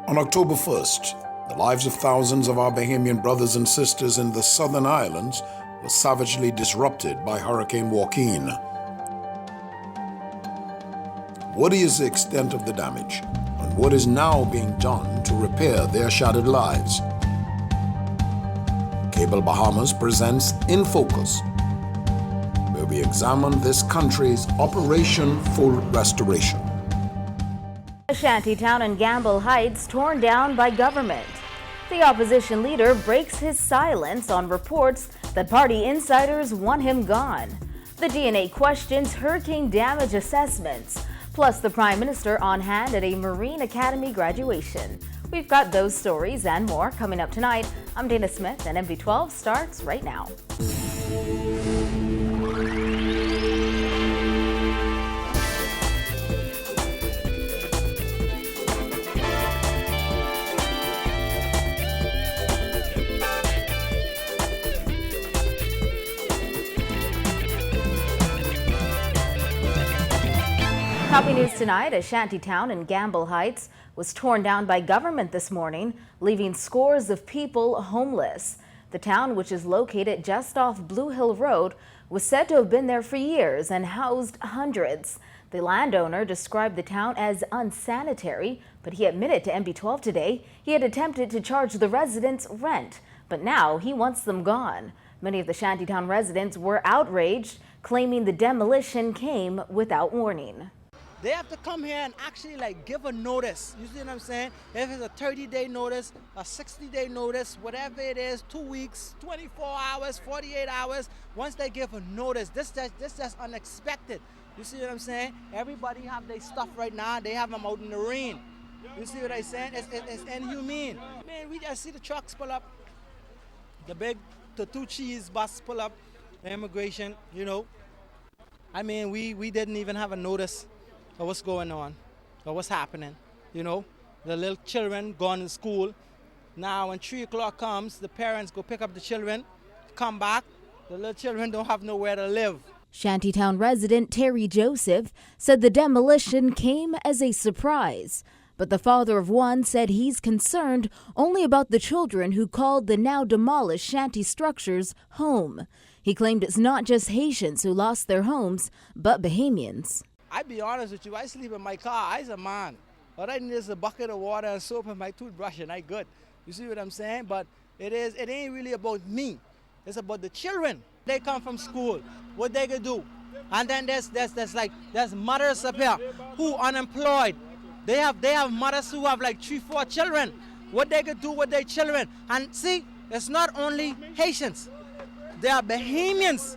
On October 1st, the lives of thousands of our Bahamian brothers and sisters in the Southern Islands were savagely disrupted by Hurricane Joaquin. What is the extent of the damage, and what is now being done to repair their shattered lives? Cable Bahamas presents In Focus, where we examine this country's Operation Full Restoration. A shanty town in Gamble Heights torn down by government. The opposition leader breaks his silence on reports that party insiders want him gone. The DNA questions hurricane damage assessments, plus the Prime Minister on hand at a Marine Academy graduation. We've got those stories and more coming up tonight. I'm Dana Smith, and MV12 starts right now. Happy news tonight. A shanty town in Gamble Heights was torn down by government this morning, leaving scores of people homeless. The town, which is located just off Blue Hill Road, was said to have been there for years and housed hundreds. The landowner described the town as unsanitary, but he admitted to MB12 today he had attempted to charge the residents rent, but now he wants them gone. Many of the shantytown residents were outraged, claiming the demolition came without warning. They have to come here and actually give a notice. You see what I'm saying? If it's a 30-day notice, a 60-day notice, whatever it is, 2 weeks, 24 hours, 48 hours, once they give a notice, this just unexpected. You see what I'm saying? Everybody have their stuff right now. They have them out in the rain. You see what I'm saying? It's inhumane. Man, we just see the trucks pull up, the two cheese bus pull up, the immigration, you know. I mean, we didn't even have a notice of what's going on, or what's happening, you know. The little children gone to school. Now when 3 o'clock comes, the parents go pick up the children, come back, the little children don't have nowhere to live. Shantytown resident Terry Joseph said the demolition came as a surprise, but the father of one said he's concerned only about the children who called the now demolished shanty structures home. He claimed it's not just Haitians who lost their homes, but Bahamians. I be honest with you, I sleep in my car, I's a man. All I need is a bucket of water and soap and my toothbrush and I good. You see what I'm saying? But it ain't really about me. It's about the children. They come from school, what they gonna do? And then there's mothers up here who unemployed. They have mothers who have 3-4 children. What they gonna do with their children? And see, it's not only Haitians. There are Bahamians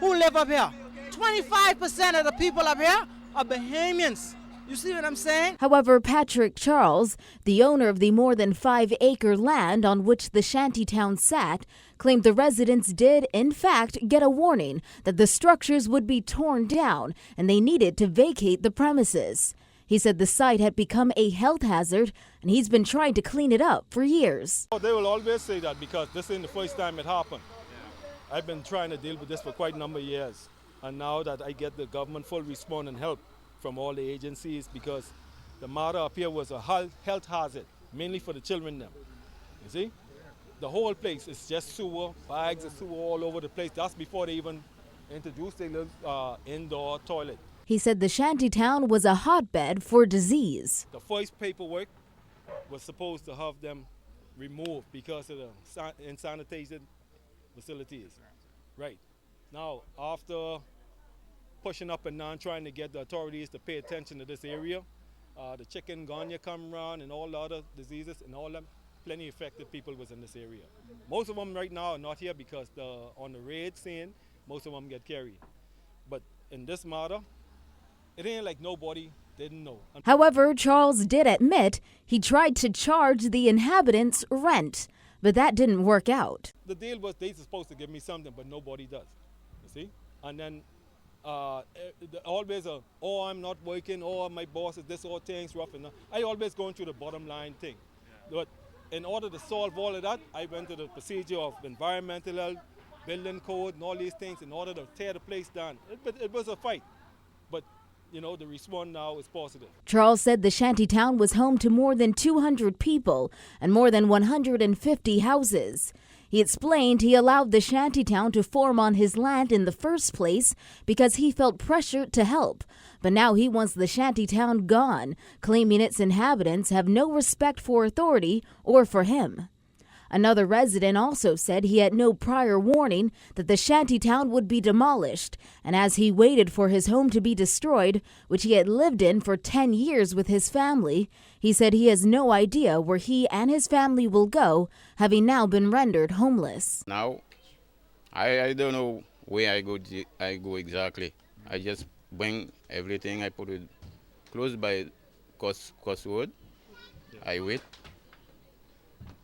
who live up here. 25% of the people up here are Bahamians. You see what I'm saying? However, Patrick Charles, the owner of the more than 5-acre land on which the shantytown sat, claimed the residents did, in fact, get a warning that the structures would be torn down and they needed to vacate the premises. He said the site had become a health hazard and he's been trying to clean it up for years. They will always say that because this ain't the first time it happened. I've been trying to deal with this for quite a number of years. And now that I get the government full response and help from all the agencies, because the matter up here was a health hazard, mainly for the children them. You see? The whole place is just sewer, bags of sewer all over the place. That's before they even introduced the little indoor toilet. He said the shantytown was a hotbed for disease. The first paperwork was supposed to have them removed because of the insanitized facilities. Right. Now, after pushing up and down, trying to get the authorities to pay attention to this area, the chikungunya come around and all the other diseases and all them, plenty of affected people was in this area. Most of them right now are not here because on the raid scene, most of them get carried. But in this matter, it ain't like nobody didn't know. However, Charles did admit he tried to charge the inhabitants rent, but that didn't work out. The deal was they're supposed to give me something, but nobody does. See? And then always I'm not working, my boss is this, all things rough enough. I always going through the bottom line thing. But in order to solve all of that, I went to the procedure of environmental health, building code and all these things in order to tear the place down. It was a fight. But the response now is positive. Charles said the shantytown was home to more than 200 people and more than 150 houses. He explained he allowed the shantytown to form on his land in the first place because he felt pressure to help. But now he wants the shantytown gone, claiming its inhabitants have no respect for authority or for him. Another resident also said he had no prior warning that the shantytown would be demolished, and as he waited for his home to be destroyed, which he had lived in for 10 years with his family, he said he has no idea where he and his family will go, having now been rendered homeless. Now, I don't know where I go exactly. I just bring everything, I put it close by crossroad. I wait.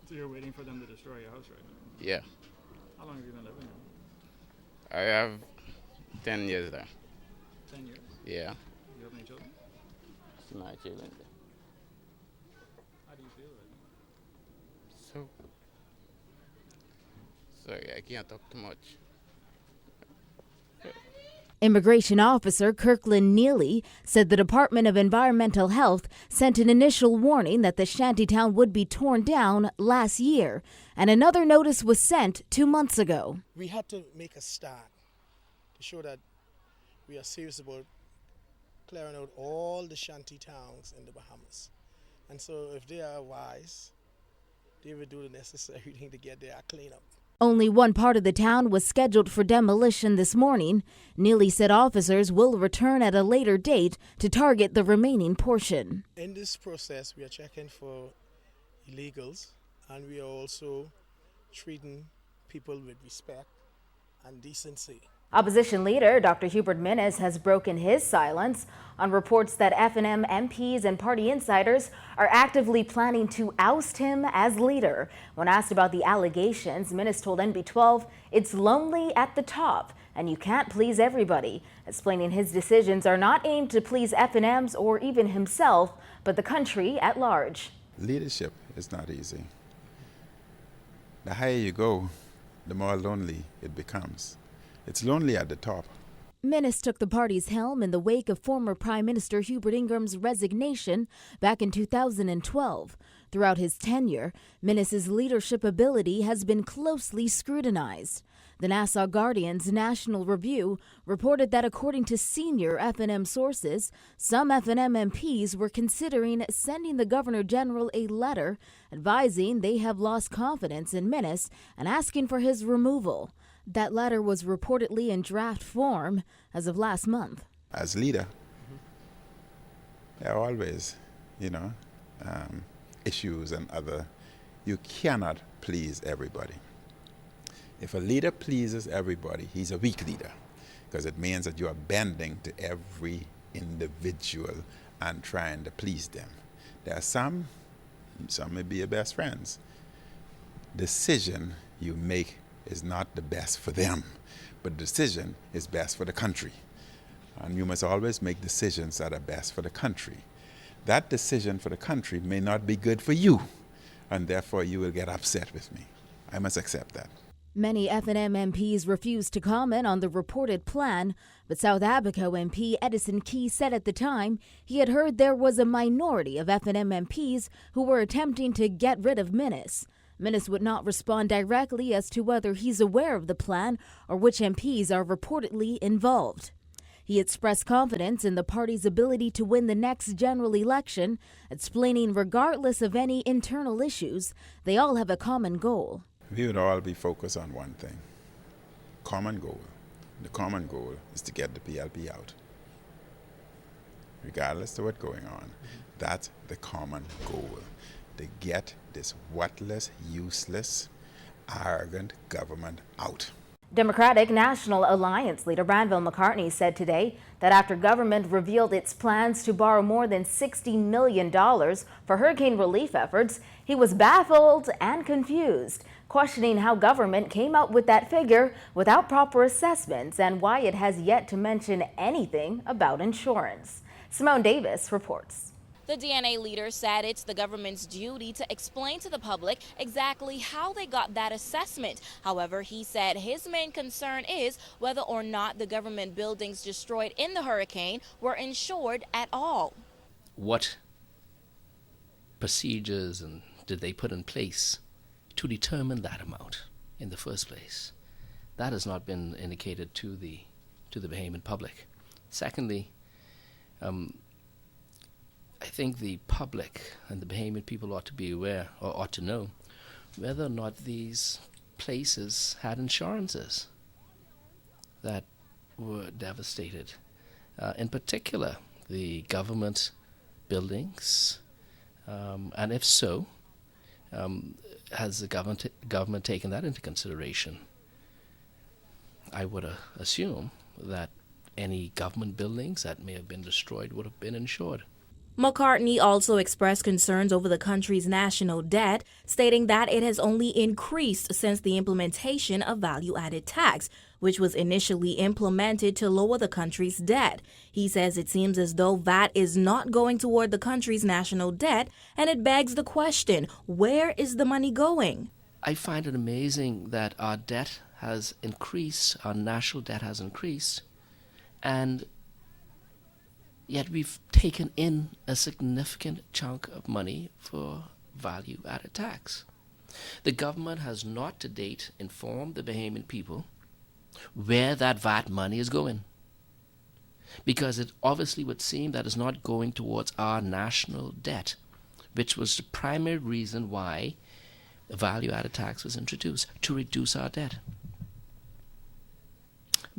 So you're waiting for them to destroy your house right now? Yeah. How long have you been living there? I have 10 years there. 10 years? Yeah. You have any children? My children. How do you feel right now? Sorry, I can't talk too much. Immigration officer Kirkland Neely said the Department of Environmental Health sent an initial warning that the shantytown would be torn down last year, and another notice was sent 2 months ago. We had to make a start to show that we are serious about clearing out all the shanty towns in the Bahamas. And so if they are wise, they will do the necessary thing to get their cleanup. Only one part of the town was scheduled for demolition this morning. Neely said officers will return at a later date to target the remaining portion. In this process, we are checking for illegals, and we are also treating people with respect and decency. Opposition leader Dr. Hubert Minnis has broken his silence on reports that F&M MPs and party insiders are actively planning to oust him as leader. When asked about the allegations, Minnis told NB12 it's lonely at the top and you can't please everybody, explaining his decisions are not aimed to please F&Ms or even himself, but the country at large. Leadership is not easy. The higher you go, the more lonely it becomes. It's lonely at the top. Minnis took the party's helm in the wake of former Prime Minister Hubert Ingram's resignation back in 2012. Throughout his tenure, Minnis's leadership ability has been closely scrutinized. The Nassau Guardian's National Review reported that according to senior F&M sources, some F&M MPs were considering sending the Governor General a letter advising they have lost confidence in Minnis and asking for his removal. That letter was reportedly in draft form as of last month. As leader, there are always, issues and other. You cannot please everybody. If a leader pleases everybody, he's a weak leader, because it means that you are bending to every individual and trying to please them. There are some may be your best friends. Decision you make is not the best for them, but the decision is best for the country. And you must always make decisions that are best for the country. That decision for the country may not be good for you, and therefore you will get upset with me. I must accept that. Many F&M MPs refused to comment on the reported plan, but South Abaco MP Edison Key said at the time he had heard there was a minority of F&M MPs who were attempting to get rid of Minnis. Minnis would not respond directly as to whether he's aware of the plan or which MPs are reportedly involved. He expressed confidence in the party's ability to win the next general election, explaining regardless of any internal issues, they all have a common goal. We would all be focused on one thing, common goal. The common goal is to get the PLP out. Regardless of what's going on, that's the common goal. To get this worthless, useless, arrogant government out. Democratic National Alliance leader Granville McCartney said today that after government revealed its plans to borrow more than $60 million for hurricane relief efforts, he was baffled and confused, questioning how government came up with that figure without proper assessments and why it has yet to mention anything about insurance. Simone Davis reports. The DNA leader said it's the government's duty to explain to the public exactly how they got that assessment. However, he said his main concern is whether or not the government buildings destroyed in the hurricane were insured at all. What procedures and did they put in place to determine that amount in the first place? That has not been indicated to the Bahamian public. Secondly, I think the public and the Bahamian people ought to be aware, or ought to know, whether or not these places had insurances that were devastated. In particular, the government buildings, and if so, has the government taken that into consideration? I would assume that any government buildings that may have been destroyed would have been insured. McCartney also expressed concerns over the country's national debt, stating that it has only increased since the implementation of value-added tax, which was initially implemented to lower the country's debt. He says it seems as though VAT is not going toward the country's national debt, and it begs the question, where is the money going? I find it amazing that our debt has increased, our national debt has increased, and yet we've taken in a significant chunk of money for value-added tax. The government has not to date informed the Bahamian people where that VAT money is going, because it obviously would seem that it's not going towards our national debt, which was the primary reason why the value-added tax was introduced, to reduce our debt.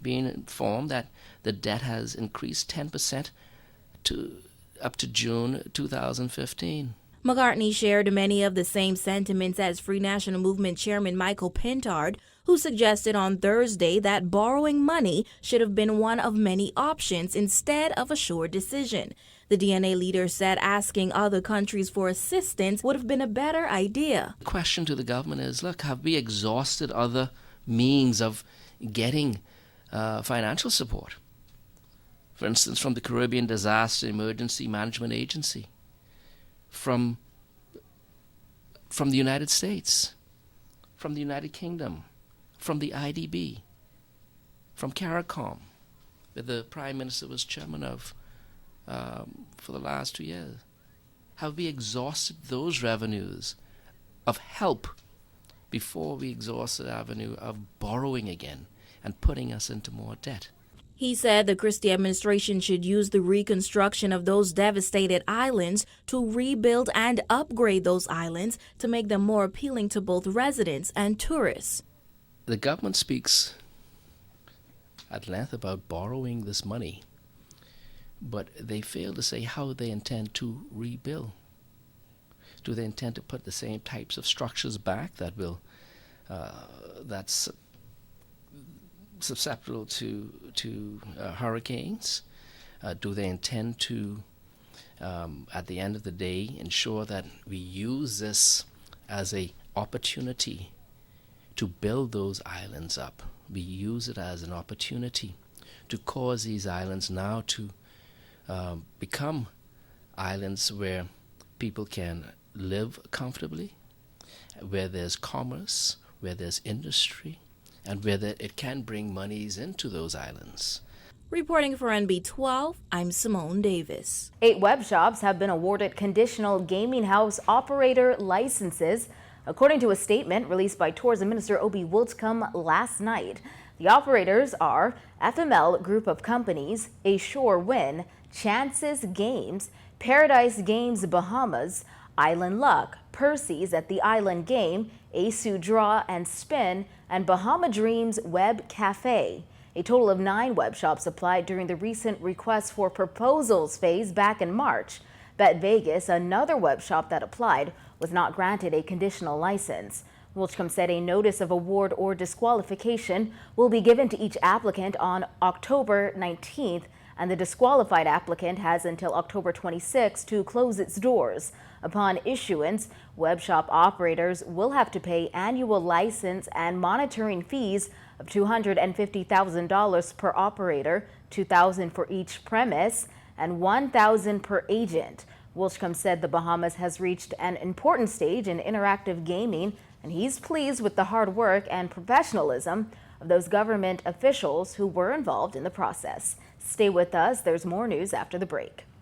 Being informed that the debt has increased 10% up to June 2015. McCartney shared many of the same sentiments as Free National Movement Chairman Michael Pintard, who suggested on Thursday that borrowing money should have been one of many options instead of a sure decision. The DNA leader said asking other countries for assistance would have been a better idea. The question to the government is, look, have we exhausted other means of getting financial support? For instance, from the Caribbean Disaster Emergency Management Agency, from the United States, from the United Kingdom, from the IDB, from CARICOM, that the Prime Minister was chairman of for the last 2 years. Have we exhausted those revenues of help before we exhaust the avenue of borrowing again and putting us into more debt? He said the Christie administration should use the reconstruction of those devastated islands to rebuild and upgrade those islands to make them more appealing to both residents and tourists. The government speaks at length about borrowing this money, but they fail to say how they intend to rebuild. Do they intend to put the same types of structures back that's susceptible to hurricanes? Do they intend to, at the end of the day, ensure that we use this as an opportunity to build those islands up? We use it as an opportunity to cause these islands now to become islands where people can live comfortably, where there's commerce, where there's industry, and whether it can bring monies into those islands. Reporting for NB12, I'm Simone Davis. 8 web shops have been awarded conditional gaming house operator licenses, according to a statement released by Tourism Minister Obi Wiltcomb last night. The operators are FML Group of Companies, A Shore Win, Chances Games, Paradise Games Bahamas, Island Luck, Percy's at the Island Game, Asu Draw and Spin, and Bahama Dreams Web Cafe. A total of 9 web shops applied during the recent request for proposals phase back in March. Bet Vegas, another web shop that applied, was not granted a conditional license. Wiltcomb said a notice of award or disqualification will be given to each applicant on October 19th, and the disqualified applicant has until October 26th to close its doors. Upon issuance, web shop operators will have to pay annual license and monitoring fees of $250,000 per operator, $2,000 for each premise, and $1,000 per agent. Wilchcombe said the Bahamas has reached an important stage in interactive gaming, and he's pleased with the hard work and professionalism of those government officials who were involved in the process. Stay with us. There's more news after the break.